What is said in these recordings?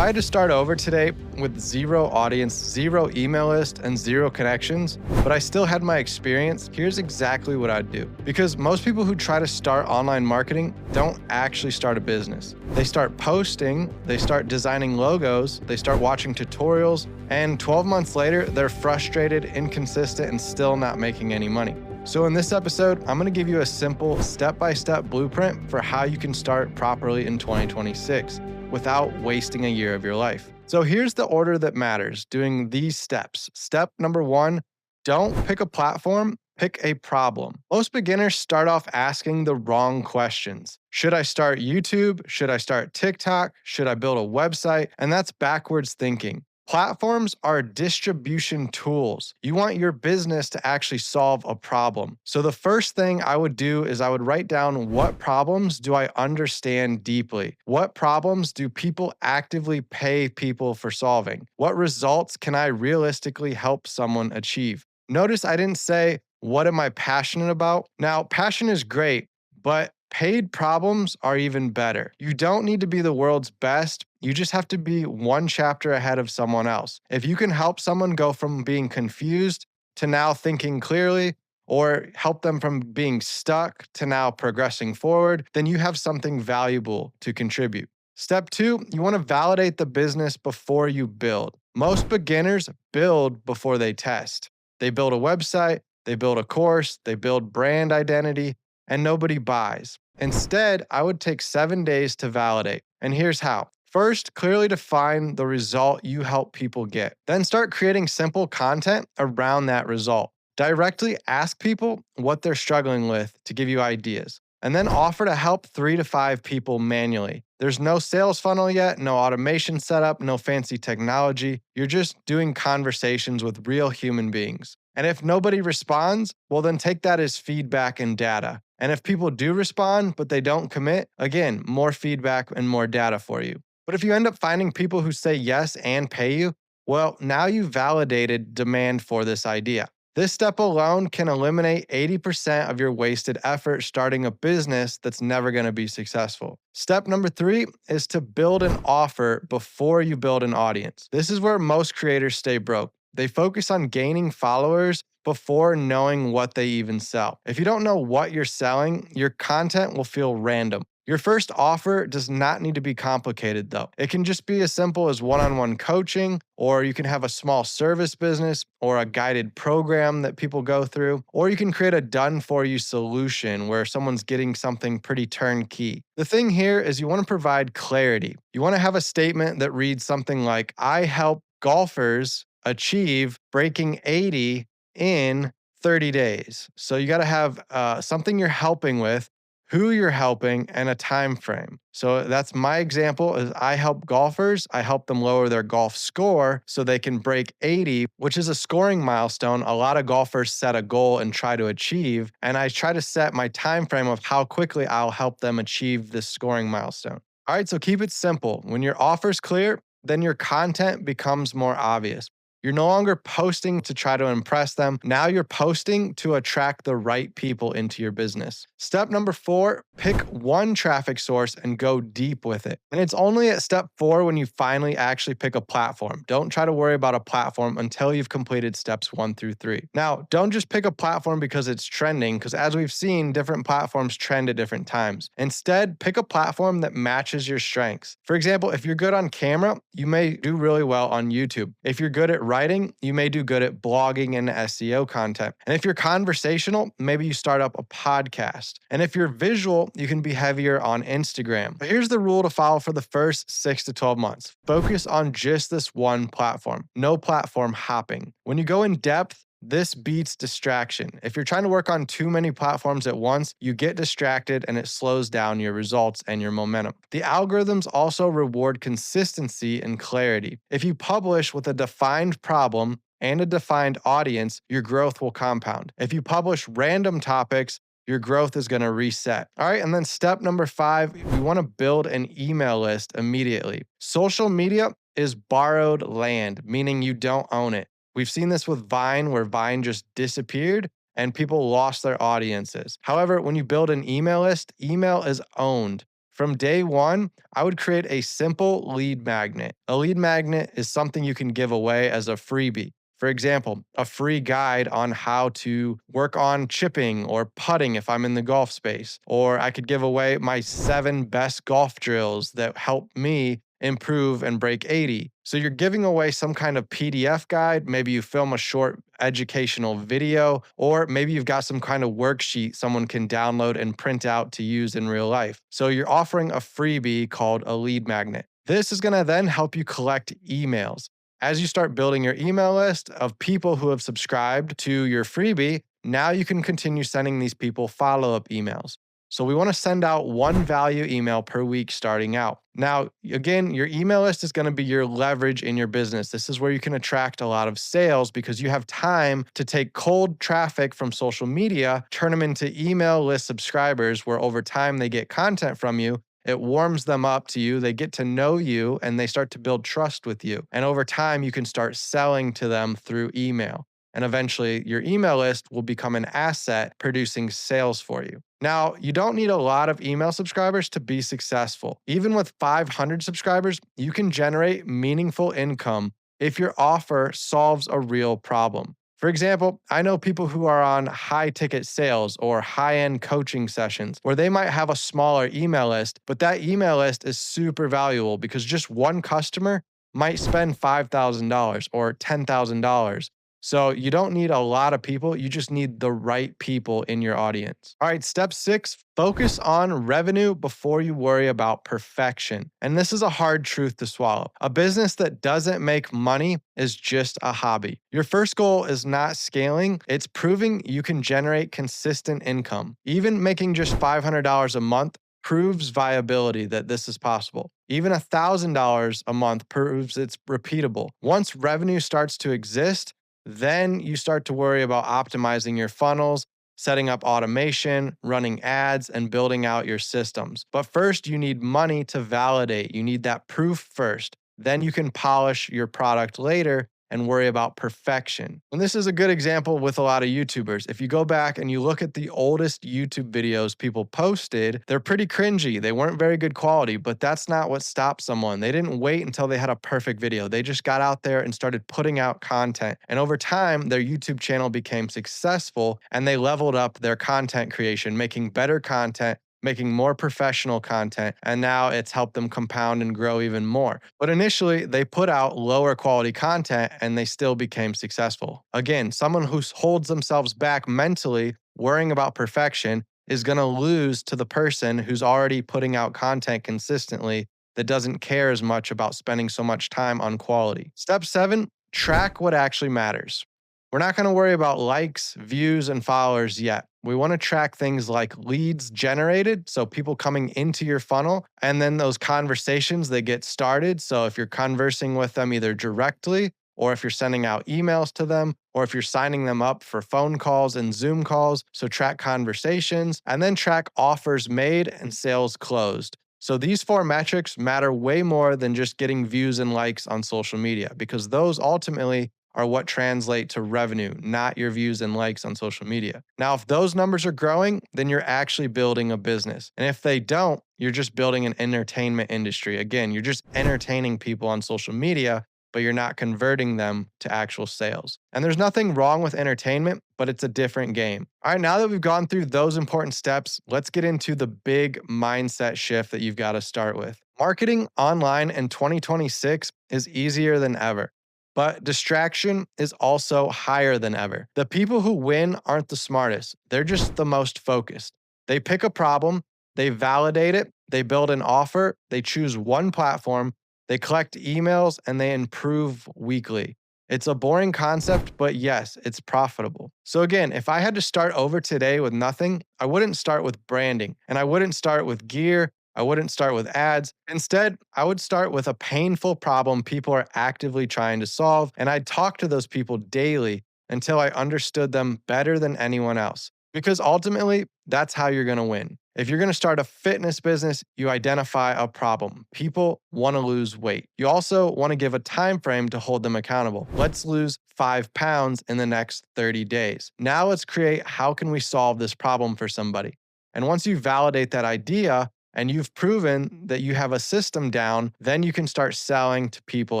I had to start over today with zero audience, zero email list, and zero connections, but I still had my experience, here's exactly what I'd do. Because most people who try to start online marketing don't actually start a business. They start posting, they start designing logos, they start watching tutorials, and 12 months later, they're frustrated, inconsistent, and still not making any money. So in this episode, I'm going to give you a simple step-by-step blueprint for how you can start properly in 2026 without wasting a year of your life. So here's the order that matters, doing these steps. Step number 1, don't pick a platform, pick a problem. Most beginners start off asking the wrong questions. Should I start YouTube? Should I start TikTok? Should I build a website? And that's backwards thinking. Platforms are distribution tools. You want your business to actually solve a problem. So the first thing I would do is I would write down, what problems do I understand deeply? What problems do people actively pay people for solving? What results can I realistically help someone achieve? Notice I didn't say, what am I passionate about? Now, passion is great, but paid problems are even better. You don't need to be the world's best. You just have to be one chapter ahead of someone else. If you can help someone go from being confused to now thinking clearly, or help them from being stuck to now progressing forward, then you have something valuable to contribute. Step 2, you want to validate the business before you build. Most beginners build before they test. They build a website, they build a course, they build brand identity, and nobody buys. Instead, I would take 7 days to validate. And here's how. First, clearly define the result you help people get. Then start creating simple content around that result. Directly ask people what they're struggling with to give you ideas. And then offer to help 3 to 5 people manually. There's no sales funnel yet, no automation setup, no fancy technology. You're just doing conversations with real human beings. And if nobody responds, well, then take that as feedback and data. And if people do respond, but they don't commit, again, more feedback and more data for you. But if you end up finding people who say yes and pay you, well, now you've validated demand for this idea. This step alone can eliminate 80% of your wasted effort starting a business that's never going to be successful. Step number 3 is to build an offer before you build an audience. This is where most creators stay broke. They focus on gaining followers before knowing what they even sell. If you don't know what you're selling, your content will feel random. Your first offer does not need to be complicated though. It can just be as simple as one-on-one coaching, or you can have a small service business or a guided program that people go through, or you can create a done-for-you solution where someone's getting something pretty turnkey. The thing here is you want to provide clarity. You want to have a statement that reads something like, I help golfers achieve breaking 80 in 30 days. So you got to have something you're helping with, who you're helping, and a time frame. So that's my example is I help golfers. I help them lower their golf score so they can break 80, which is a scoring milestone a lot of golfers set a goal and try to achieve. And I try to set my time frame of how quickly I'll help them achieve this scoring milestone. All right, so keep it simple. When your offer's clear, then your content becomes more obvious. You're no longer posting to try to impress them. Now you're posting to attract the right people into your business. Step number 4, pick one traffic source and go deep with it. And it's only at step 4 when you finally actually pick a platform. Don't try to worry about a platform until you've completed steps 1 through 3. Now, don't just pick a platform because it's trending, because as we've seen, different platforms trend at different times. Instead, pick a platform that matches your strengths. For example, if you're good on camera, you may do really well on YouTube. If you're good at writing, you may do good at blogging and SEO content. And if you're conversational, maybe you start up a podcast. And if you're visual, you can be heavier on Instagram. But here's the rule to follow for the first 6 to 12 months. Focus on just this one platform. No platform hopping. When you go in depth, this beats distraction. If you're trying to work on too many platforms at once, you get distracted and it slows down your results and your momentum. The algorithms also reward consistency and clarity. If you publish with a defined problem and a defined audience, your growth will compound. If you publish random topics, your growth is going to reset. All right, and then step number 5, we want to build an email list immediately. Social media is borrowed land, meaning you don't own it. We've seen this with Vine, where Vine just disappeared and people lost their audiences. However, when you build an email list, email is owned. From day one, I would create a simple lead magnet. A lead magnet is something you can give away as a freebie. For example, a free guide on how to work on chipping or putting if I'm in the golf space. Or I could give away my 7 best golf drills that help me improve and break 80. So you're giving away some kind of PDF guide. Maybe you film a short educational video, or maybe you've got some kind of worksheet someone can download and print out to use in real life. So you're offering a freebie called a lead magnet. This is going to then help you collect emails. As you start building your email list of people who have subscribed to your freebie, now you can continue sending these people follow up emails. So we want to send out one value email per week starting out. Now, again, your email list is going to be your leverage in your business. This is where you can attract a lot of sales because you have time to take cold traffic from social media, turn them into email list subscribers where over time they get content from you. It warms them up to you. They get to know you and they start to build trust with you. And over time, you can start selling to them through email. And eventually, your email list will become an asset producing sales for you. Now, you don't need a lot of email subscribers to be successful. Even with 500 subscribers, you can generate meaningful income if your offer solves a real problem. For example, I know people who are on high ticket sales or high end coaching sessions where they might have a smaller email list, but that email list is super valuable because just one customer might spend $5,000 or $10,000. So you don't need a lot of people. You just need the right people in your audience. All right, step 6, focus on revenue before you worry about perfection. And this is a hard truth to swallow. A business that doesn't make money is just a hobby. Your first goal is not scaling. It's proving you can generate consistent income. Even making just $500 a month proves viability that this is possible. Even $1,000 a month proves it's repeatable. Once revenue starts to exist, then you start to worry about optimizing your funnels, setting up automation, running ads, and building out your systems. But first, you need money to validate. You need that proof first. Then you can polish your product later and worry about perfection. And this is a good example with a lot of YouTubers. If you go back and you look at the oldest YouTube videos people posted, they're pretty cringy. They weren't very good quality, but that's not what stopped someone. They didn't wait until they had a perfect video. They just got out there and started putting out content. And over time, their YouTube channel became successful and they leveled up their content creation, making better content, making more professional content, and now it's helped them compound and grow even more. But initially, they put out lower quality content and they still became successful. Again, someone who holds themselves back mentally, worrying about perfection, is going to lose to the person who's already putting out content consistently that doesn't care as much about spending so much time on quality. Step 7, track what actually matters. We're not going to worry about likes, views, and followers yet. We want to track things like leads generated, so people coming into your funnel, and then those conversations that get started. So if you're conversing with them either directly, or if you're sending out emails to them, or if you're signing them up for phone calls and Zoom calls. So track conversations, and then track offers made and sales closed. So these 4 metrics matter way more than just getting views and likes on social media, because those ultimately are what translate to revenue, not your views and likes on social media. Now, if those numbers are growing, then you're actually building a business. And if they don't, you're just building an entertainment industry. Again, you're just entertaining people on social media, but you're not converting them to actual sales. And there's nothing wrong with entertainment, but it's a different game. All right, now that we've gone through those important steps, let's get into the big mindset shift that you've got to start with. Marketing online in 2026 is easier than ever. But distraction is also higher than ever. The people who win aren't the smartest. They're just the most focused. They pick a problem, they validate it, they build an offer, they choose one platform, they collect emails, and they improve weekly. It's a boring concept, but yes, it's profitable. So again, if I had to start over today with nothing, I wouldn't start with branding, and I wouldn't start with gear. I wouldn't start with ads. Instead, I would start with a painful problem people are actively trying to solve, and I'd talk to those people daily until I understood them better than anyone else. Because ultimately, that's how you're going to win. If you're going to start a fitness business, you identify a problem. People want to lose weight. You also want to give a time frame to hold them accountable. Let's lose 5 pounds in the next 30 days. Now let's create how can we solve this problem for somebody. And once you validate that idea, and you've proven that you have a system down, then you can start selling to people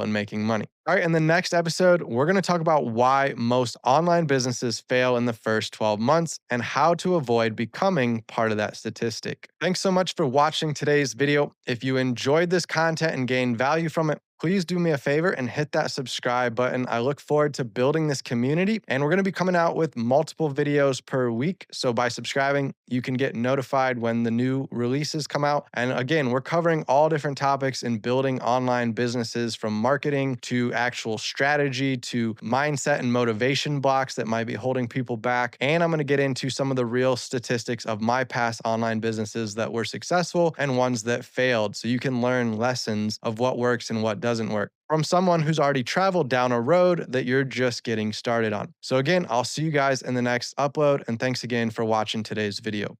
and making money. All right, in the next episode, we're going to talk about why most online businesses fail in the first 12 months and how to avoid becoming part of that statistic. Thanks so much for watching today's video. If you enjoyed this content and gained value from it, please do me a favor and hit that subscribe button. I look forward to building this community, and we're going to be coming out with multiple videos per week. So by subscribing, you can get notified when the new releases come out. And again, we're covering all different topics in building online businesses, from marketing to actual strategy to mindset and motivation blocks that might be holding people back. And I'm going to get into some of the real statistics of my past online businesses that were successful and ones that failed, so you can learn lessons of what works and what doesn't work from someone who's already traveled down a road that you're just getting started on. So again, I'll see you guys in the next upload, and thanks again for watching today's video.